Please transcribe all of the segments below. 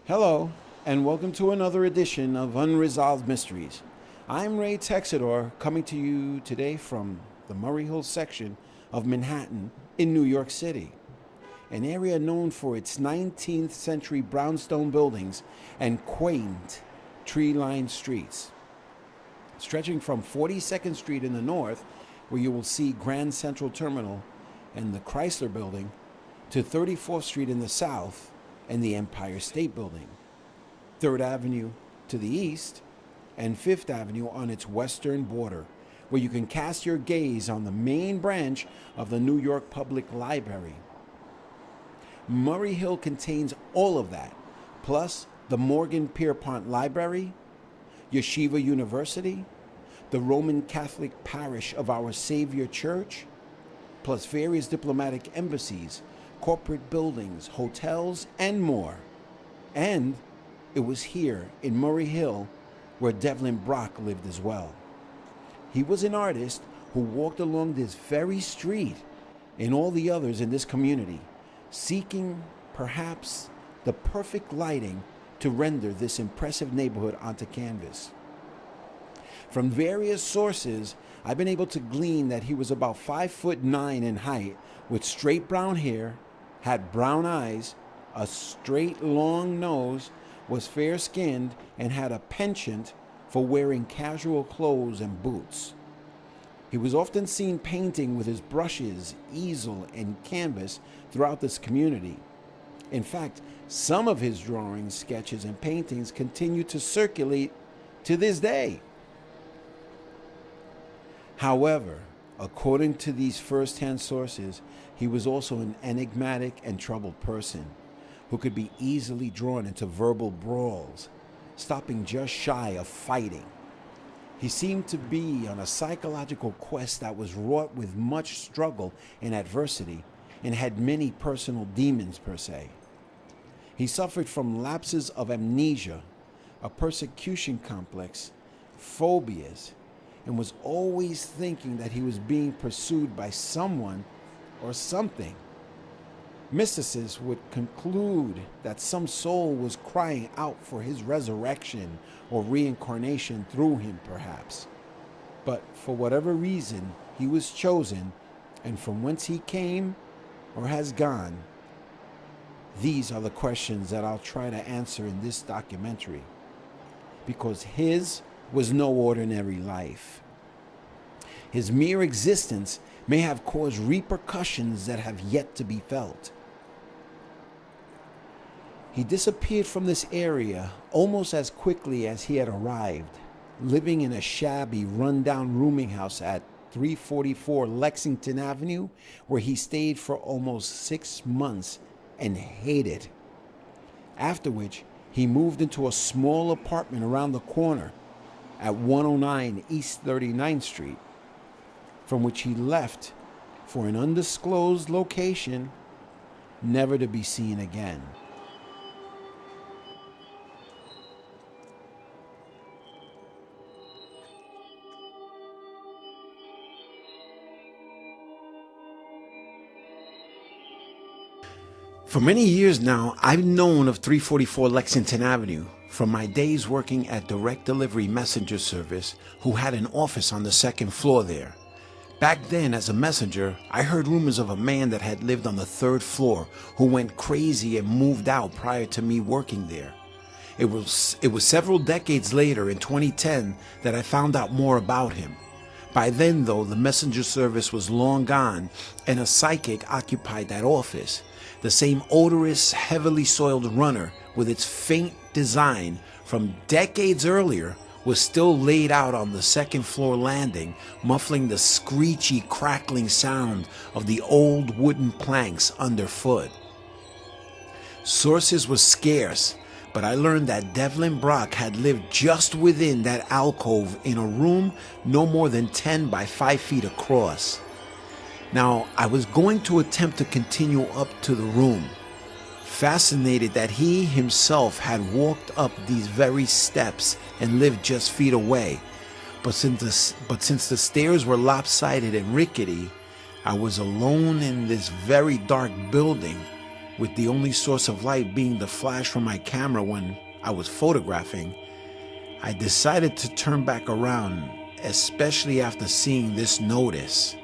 Hello, and welcome to another edition of Unresolved Mysteries. I'm Ray Texidor, coming to you today from the Murray Hill section of Manhattan in New York City, an area known for its 19th century brownstone buildings and quaint tree-lined streets. Stretching from 42nd Street in the north, where you will see Grand Central Terminal and the Chrysler Building, to 34th Street in the south and the Empire State Building, 3rd Avenue to the east, and 5th Avenue on its western border, where you can cast your gaze on the main branch of the New York Public Library. Murray Hill contains all of that, plus the Morgan Pierpont Library, Yeshiva University, the Roman Catholic Parish of Our Savior Church, plus various diplomatic embassies, corporate buildings, hotels, and more. And it was here in Murray Hill where Devlin Brach lived as well. He was an artist who walked along this very street and all the others in this community, seeking perhaps the perfect lighting to render this impressive neighborhood onto canvas. From various sources, I've been able to glean that he was about 5'9" in height, with straight brown hair, had brown eyes, a straight long nose, was fair-skinned, and had a penchant for wearing casual clothes and boots. He was often seen painting with his brushes, easel, and canvas throughout this community. In fact, some of his drawings, sketches, and paintings continue to circulate to this day. However, according to these first-hand sources, he was also an enigmatic and troubled person who could be easily drawn into verbal brawls, stopping just shy of fighting. He seemed to be on a psychological quest that was wrought with much struggle and adversity, and had many personal demons per se. He suffered from lapses of amnesia, a persecution complex, phobias, and was always thinking that he was being pursued by someone or something. Mysticists would conclude that some soul was crying out for his resurrection or reincarnation through him, perhaps. But for whatever reason, he was chosen, and from whence he came or has gone, these are the questions that I'll try to answer in this documentary, because his was no ordinary life. His mere existence may have caused repercussions that have yet to be felt. He disappeared from this area almost as quickly as he had arrived, living in a shabby, run-down rooming house at 344 Lexington Avenue, where he stayed for almost 6 months and hated. After which, he moved into a small apartment around the corner at 109 East 39th Street, from which he left for an undisclosed location, never to be seen again. For many years now, I've known of 344 Lexington Avenue from my days working at Direct Delivery Messenger Service, who had an office on the second floor there. Back then, as a messenger, I heard rumors of a man that had lived on the 3rd floor who went crazy and moved out prior to me working there. It was several decades later, in 2010, that I found out more about him. By then, though, the messenger service was long gone, and a psychic occupied that office. The same odorous, heavily soiled runner with its faint design from decades earlier was still laid out on the second floor landing, muffling the screechy, crackling sound of the old wooden planks underfoot. Sources were scarce, but I learned that Devlin Brach had lived just within that alcove in a room no more than 10 by 5 feet across. Now, I was going to attempt to continue up to the room, fascinated that he himself had walked up these very steps and lived just feet away. But since the stairs were lopsided and rickety, I was alone in this very dark building with the only source of light being the flash from my camera when I was photographing, I decided to turn back around, especially after seeing this notice.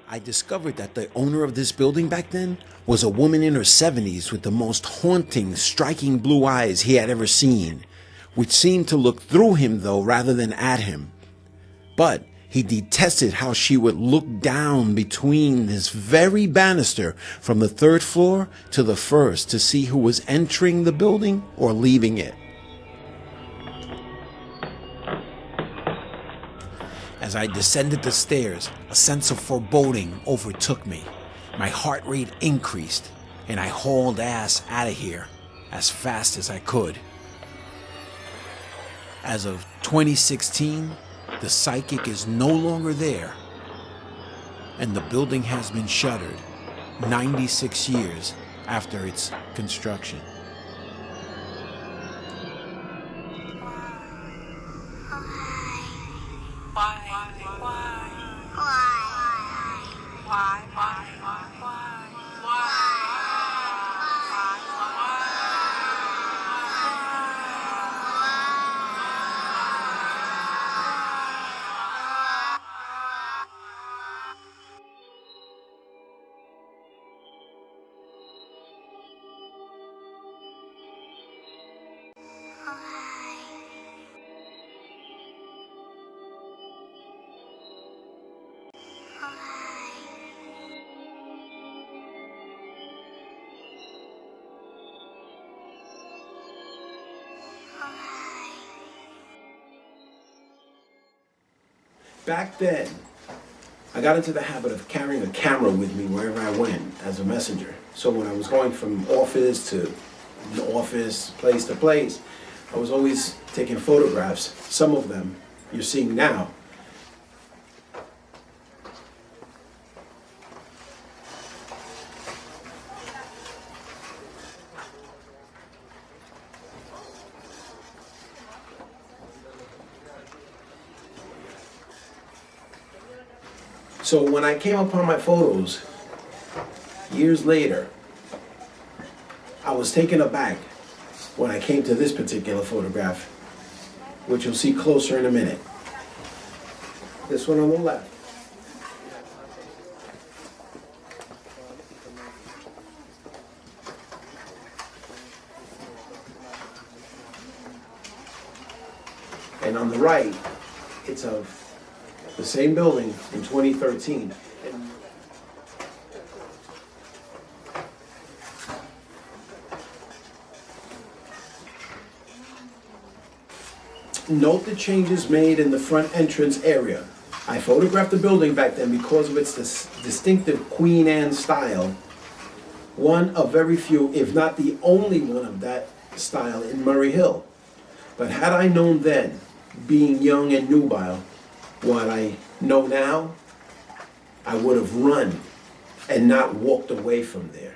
I discovered that the owner of this building back then was a woman in her 70s with the most haunting, striking blue eyes he had ever seen, which seemed to look through him though rather than at him. But he detested how she would look down between this very banister from the 3rd floor to the 1st to see who was entering the building or leaving it. As I descended the stairs, a sense of foreboding overtook me. My heart rate increased, and I hauled ass out of here as fast as I could. As of 2016, the psychic is no longer there, and the building has been shuttered 96 years after its construction. Back then, I got into the habit of carrying a camera with me wherever I went as a messenger. So when I was going from office to office, place to place, I was always taking photographs. Some of them you're seeing now. So when I came upon my photos, years later, I was taken aback when I came to this particular photograph, which you'll see closer in a minute. This one on the left. And on the right, it's of the same building in 2013. Note the changes made in the front entrance area. I photographed the building back then because of its distinctive Queen Anne style. One of very few, if not the only one of that style in Murray Hill. But had I known then, being young and nubile, what I know now, I would have run and not walked away from there.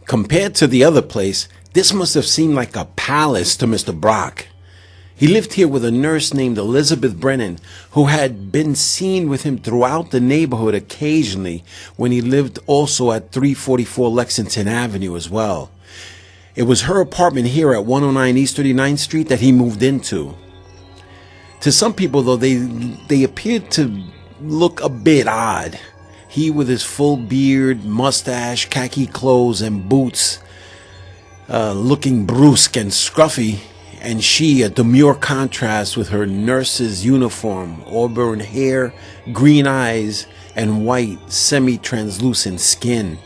Compared to the other place, this must have seemed like a palace to Mr. Brach. He lived here with a nurse named Elizabeth Brennan, who had been seen with him throughout the neighborhood occasionally when he lived also at 344 Lexington Avenue as well. It was her apartment here at 109 East 39th Street that he moved into. To some people, though, they appeared to look a bit odd. He with his full beard, mustache, khaki clothes, and boots, looking brusque and scruffy, and she a demure contrast with her nurse's uniform, auburn hair, green eyes, and white, semi-translucent skin.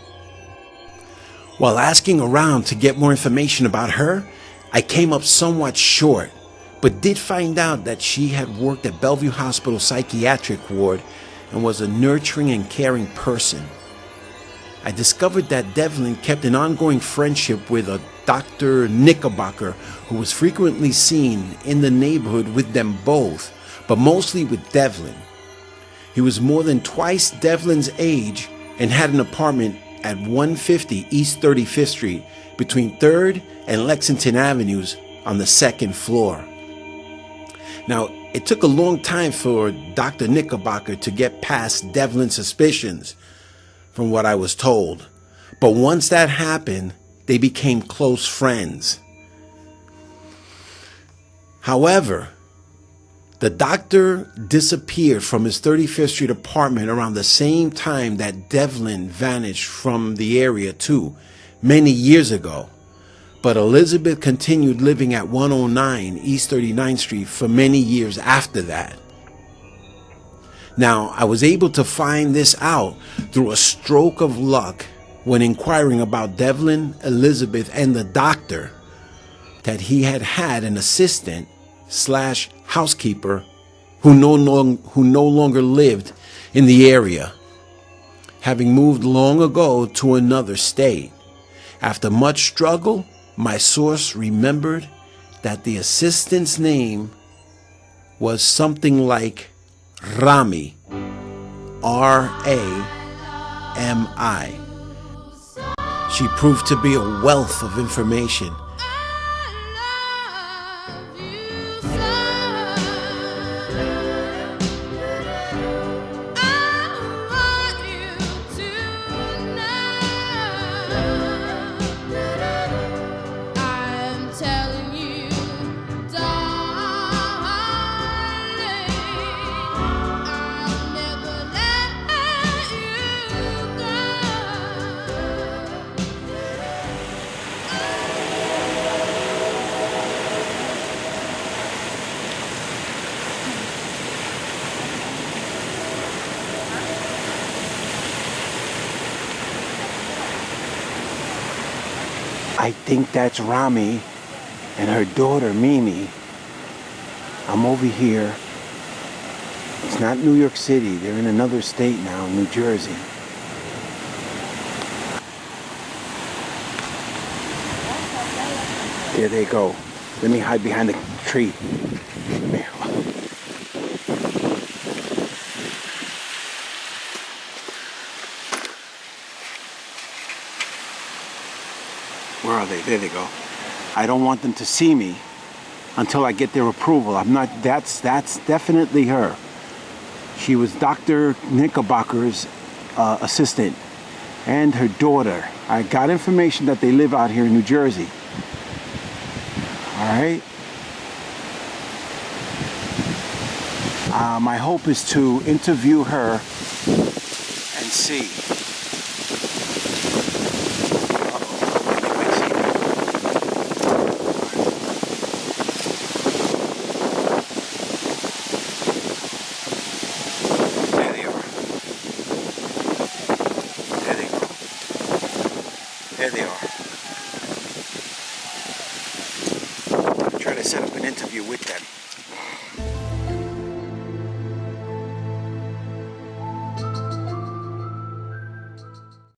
While asking around to get more information about her, I came up somewhat short, but did find out that she had worked at Bellevue Hospital Psychiatric Ward and was a nurturing and caring person. I discovered that Devlin kept an ongoing friendship with a Dr. Knickerbocker, who was frequently seen in the neighborhood with them both, but mostly with Devlin. He was more than twice Devlin's age and had an apartment at 150 East 35th Street between 3rd and Lexington Avenues on the 2nd floor. Now, It took a long time for Dr. Knickerbocker to get past Devlin's suspicions, from what I was told. But once that happened, they became close friends. However, the doctor disappeared from his 35th Street apartment around the same time that Devlin vanished from the area too, many years ago. But Elizabeth continued living at 109 East 39th Street for many years after that. Now, I was able to find this out through a stroke of luck when inquiring about Devlin, Elizabeth, and the doctor, that he had an assistant / housekeeper who no longer lived in the area, having moved long ago to another state. After much struggle, my source remembered that the assistant's name was something like Rami, R-A-M-I. She proved to be a wealth of information. I think that's Rami and her daughter, Mimi. I'm over here. It's not New York City. They're in another state now, New Jersey. There they go. Let me hide behind the tree. Where are they? There they go. I don't want them to see me until I get their approval. That's definitely her. She was Dr. Knickerbocker's assistant and her daughter. I got information that they live out here in New Jersey. All right. My hope is to interview her and see. There they are.